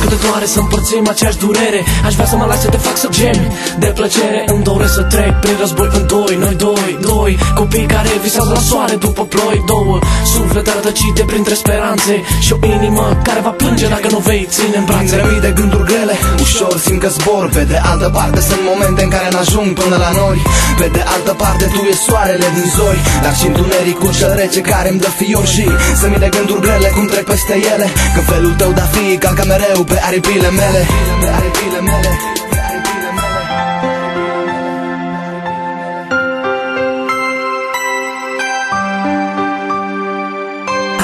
cât de doare să împărțim aceeași durere. Aș vrea să mă lași să te fac să gemi de plăcere. Îmi doresc să trec prin război în doi, noi doi copii care visează la soare după ploi. Două suflete rătăcite printre speranțe și o inimă care va plânge dacă nu vei ține în brațe. Printre mii de gânduri grele, ușor simt că zbor. Pe de altă parte sunt momente în care n-ajung până la nori. Pe de altă parte tu e soarele din zori, dar și întunericul cel rece care îmi dă fior. Și sunt mii de gânduri grele cum trec peste ele, că felul tău de-a fi calcă mereu pe aripile mele. Pe aripile mele.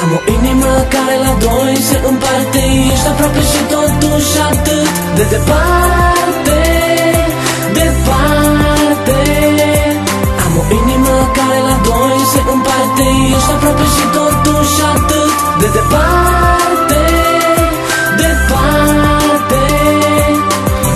Am o inimă care la doi se împarte. Ești aproape și totuși atât de departe, departe. Am o inimă care la doi se împarte. Ești aproape și totuși atât de departe, departe.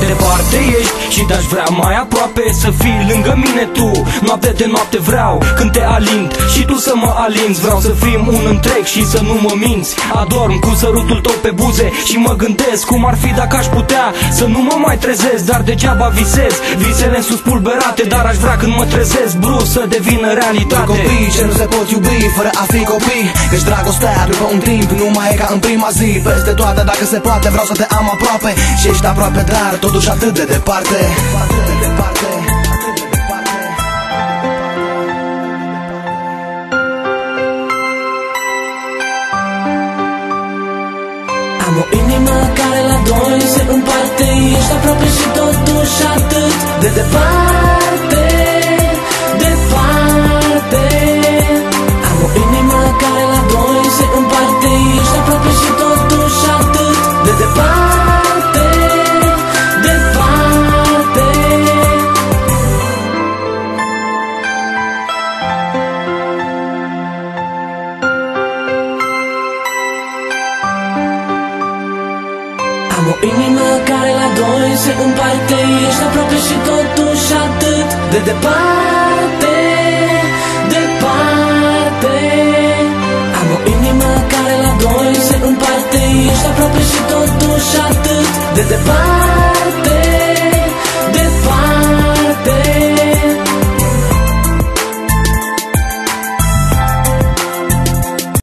Departe ești și te-aș vrea mai aproape, să fii lângă mine tu. Noapte de noapte vreau când te alint și tu să mă alinți. Vreau să fim un întreg și să nu mă minți. Adorm cu sărutul tău pe buze și mă gândesc cum ar fi dacă aș putea să nu mă mai trezesc, dar degeaba visez. Visele sus pulberate, dar aș vrea când mă trezesc brusc să devină realitate. Doi copii ce nu se pot iubi fără a fi copii, căci dragostea după un timp nu mai e ca în prima zi. Peste toate dacă se poate vreau să te am aproape și ești aproape dar totuși atât de departe. Am o inimă care la doi se împarte. Ești aproape și totuși atât de departe, departe. Am o inimă care la doi se împarte. Ești aproape și totuși atât de departe, departe. Am o inimă care la doi se împarte. Ești aproape și totuși atât de departe, departe. Am o inimă care la doi se împarte. Ești aproape și totuși atât de departe.